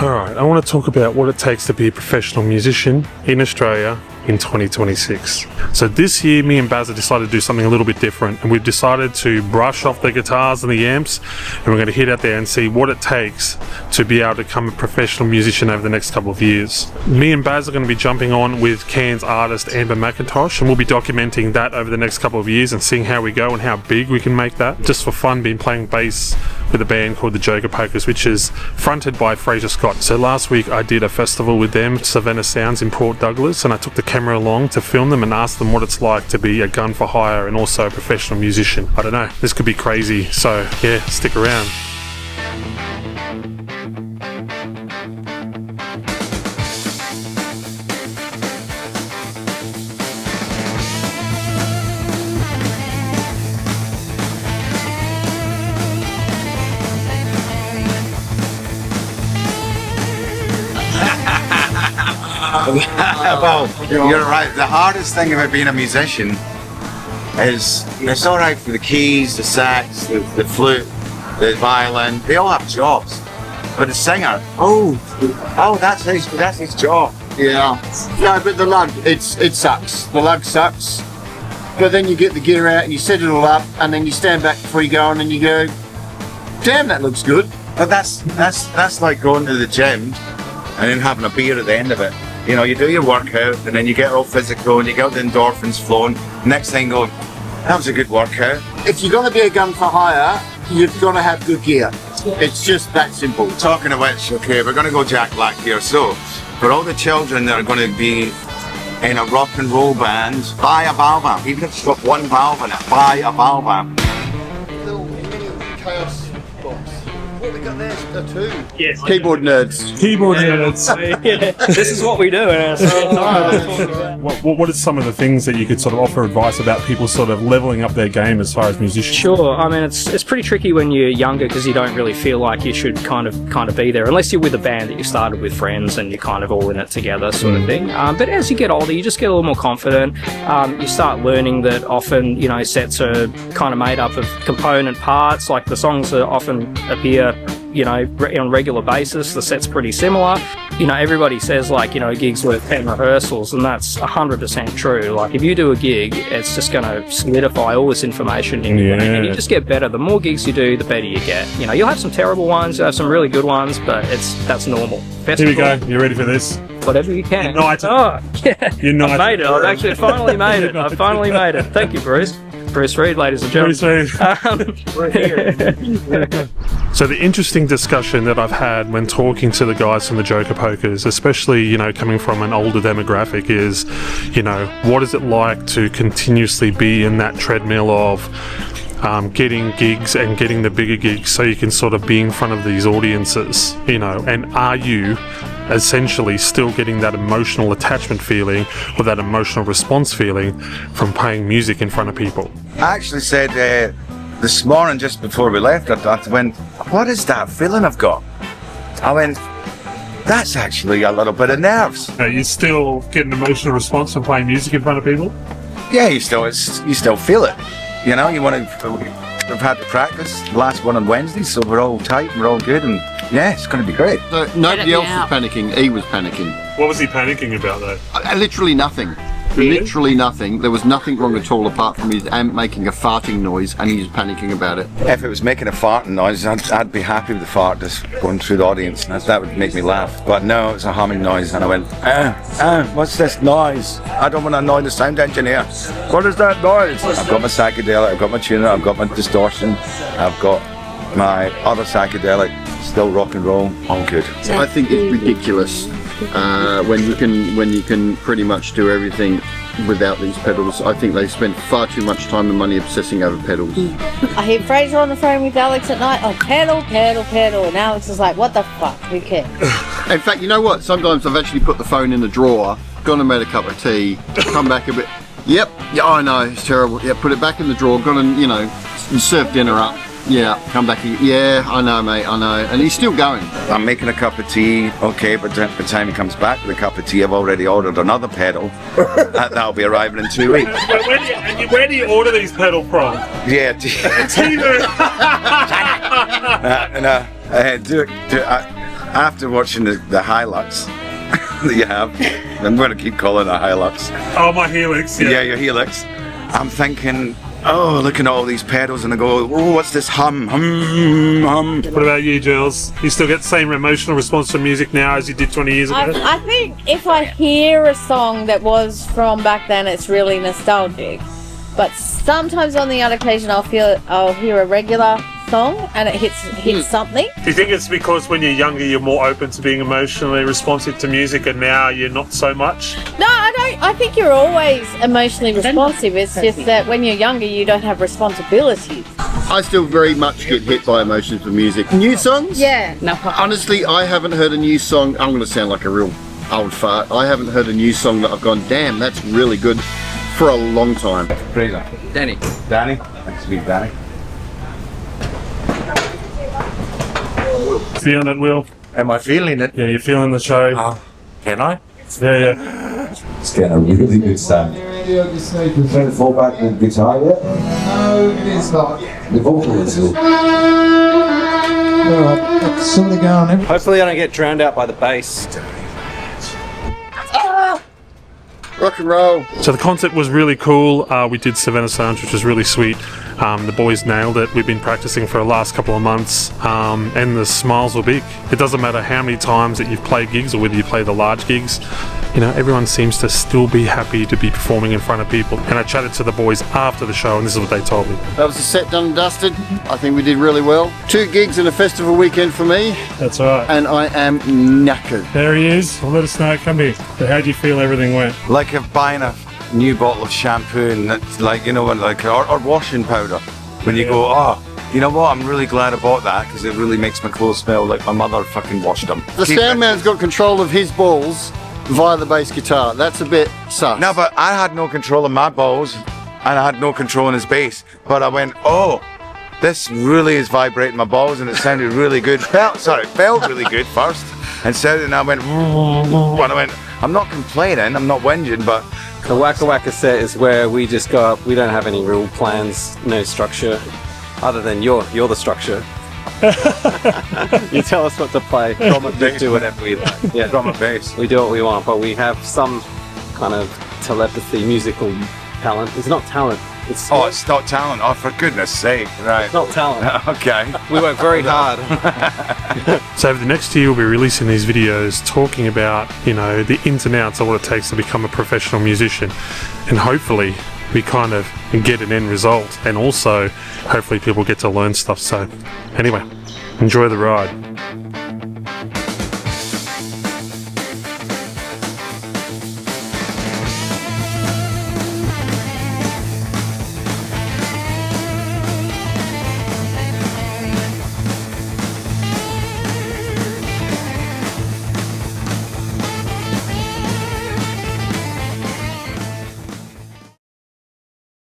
Alright, I want to talk about what it takes to be a professional musician in Australia in 2026. So this year, me and Baz have decided to do something a little bit different, and we've decided to brush off the guitars and the amps, and we're going to hit out there and see what it takes to be able to become a professional musician over the next couple of years. Me and Baz are going to be jumping on with Cairns artist Amber McIntosh, and we'll be documenting that over the next couple of years and seeing how we go and how big we can make that. Just for fun, been playing bass with a band called the Joker Pokers, which is fronted by Fraser. So last week I did a festival with them, Savannah Sounds in Port Douglas, and I took the camera along to film them and ask them what it's like to be a gun for hire and also a professional musician. I don't know, this could be crazy, so yeah, stick around. Well, you're right. The hardest thing about being a musician is it's all right for the keys, the sax, the flute, the violin. They all have jobs, but the singer, that's his job. Yeah. No, but the lug, it sucks. The lug sucks. But then you get the gear out and you set it all up, and then you stand back before you go on and you go, damn, that looks good. But that's like going to the gym and then having a beer at the end of it. You know, you do your workout and then you get all physical and you get the endorphins flowing. Next thing going, that was a good workout. If you're going to be a gun for hire, you've got to have good gear. It's just that simple. Talking of which, okay, we're going to go Jack Black here. So, for all the children that are going to be in a rock and roll band, buy a valve amp. Even if it's got one valve in it, buy a valve amp. Little mini chaos box. What we got there is two. Yes. Keyboard nerds. Keyboard nerds. Yeah, this is what we do in our spare time. What are some of the things that you could sort of offer advice about people sort of leveling up their game as far as musicians? Sure. I mean, it's pretty tricky when you're younger because you don't really feel like you should kind of be there unless you're with a band that you started with friends and you're kind of all in it together, sort of thing. But as you get older, you just get a little more confident. You start learning that often, you know, sets are kind of made up of component parts. Like the songs that often appear, you know, on a regular basis. The set's pretty similar. You know, everybody says, like, you know, a gig's worth 10 rehearsals, and that's 100% true. Like, if you do a gig, it's just going to solidify all this information in your brain, and you just get better. The more gigs you do, the better you get. You know, you'll have some terrible ones, you'll have some really good ones, but that's normal. Festival, Here we go. You ready for this? Whatever you can. United. Oh, yeah. United. I made it. I've actually finally made it. I finally made it. Thank you, Bruce. Bruce Reed, ladies and gentlemen. We're here. So the interesting discussion that I've had when talking to the guys from the Joker Pokers, especially, you know, coming from an older demographic, is, you know, what is it like to continuously be in that treadmill of getting gigs and getting the bigger gigs so you can sort of be in front of these audiences, you know, and are you essentially still getting that emotional attachment feeling or that emotional response feeling from playing music in front of people? I actually said this morning, just before we left, I went, what is that feeling I've got? I went, that's actually a little bit of nerves. You still get an emotional response from playing music in front of people? Yeah, you still feel it. You know, we've had to practice. The last one on Wednesday, so we're all tight and we're all good, and yeah, it's going to be great. So nobody else was panicking. He was panicking. What was he panicking about, though? Literally nothing. Really? Literally nothing. There was nothing wrong at all apart from his amp making a farting noise, and he was panicking about it. If it was making a farting noise, I'd be happy with the fart just going through the audience. That would make me laugh. But no, it was a humming noise, and I went, what's this noise? I don't want to annoy the sound engineer. What is that noise? I've got my psychedelic, I've got my tuner, I've got my distortion, I've got my other psychedelic, still rock and roll, all good. I think it's ridiculous when you can pretty much do everything without these pedals. I think they spend far too much time and money obsessing over pedals. I hear Fraser on the phone with Alex at night, oh, pedal. And Alex is like, what the fuck, who cares? In fact, you know what? Sometimes I've actually put the phone in the drawer, gone and made a cup of tea, come back a bit. Yep, yeah, I know, it's terrible. Yeah, put it back in the drawer, gone and, you know, serve dinner up. Yeah, come back. Yeah, I know, mate, I know. And he's still going. I'm making a cup of tea, okay, but by the time he comes back with a cup of tea, I've already ordered another pedal. That'll be arriving in 2 weeks. Where do you order these pedals from? Yeah. after watching the Hilux that you have, I'm going to keep calling it a Hilux. Oh, my Helix. Yeah, your Helix. I'm thinking, oh, looking at all these pedals, and I go, oh, what's this hum? What about you, Jules? You still get the same emotional response to music now as you did 20 years ago? I think if I hear a song that was from back then, it's really nostalgic. But sometimes on the odd occasion, I'll hear a regular song and it hits something. Do you think it's because when you're younger, you're more open to being emotionally responsive to music, and now you're not so much? No, I don't. I think you're always emotionally responsive. It's just that when you're younger, you don't have responsibilities. I still very much get hit by emotions with music. New songs? Yeah. No. Honestly, I haven't heard a new song. I'm going to sound like a real old fart. I haven't heard a new song that I've gone, damn, that's really good, for a long time. Fraser. Danny. Danny? Thanks to meet Danny. Feeling it, Will? Am I feeling it? Yeah, you're feeling the show. Can I? Yeah. It's getting a really good sound. Trying to fall back with the guitar yet? No, it is not. The vocal is good. Sort of going in. Hopefully I don't get drowned out by the bass. Rock and roll. So the concert was really cool. We did Savannah Sounds, which was really sweet. The boys nailed it. We've been practicing for the last couple of months, and the smiles were big. It doesn't matter how many times that you've played gigs or whether you play the large gigs, you know, everyone seems to still be happy to be performing in front of people. And I chatted to the boys after the show, and this is what they told me. That was a set done and dusted. I think we did really well. 2 gigs and a festival weekend for me, That's all right. and I am knackered. There he is. Well, let us know. Come here. So how do you feel everything went? Like if buying a new bottle of shampoo, and it's like, you know, when like or washing powder. When you go, oh, you know what? I'm really glad I bought that because it really makes my clothes smell like my mother fucking washed them. The sound man's got control of his balls via the bass guitar. That's a bit sus. No, but I had no control of my balls, and I had no control in his bass. But I went, oh, this really is vibrating my balls, and it sounded really good. Felt really good first, and I went, and I went, I'm not complaining, I'm not whinging, but The Waka Waka set is where we just go up. We don't have any real plans, no structure, other than you're the structure. You tell us what to play. Drum and bass, do whatever we like. Yeah, drum and bass. we do what we want, but we have some kind of telepathy, musical talent. It's not talent. It's Oh, it's not talent. Oh, for goodness sake. Right. not talent. Okay. We work very hard. So over the next year, we'll be releasing these videos talking about, you know, the ins and outs of what it takes to become a professional musician. And hopefully we kind of get an end result. And also, hopefully people get to learn stuff. So anyway, enjoy the ride.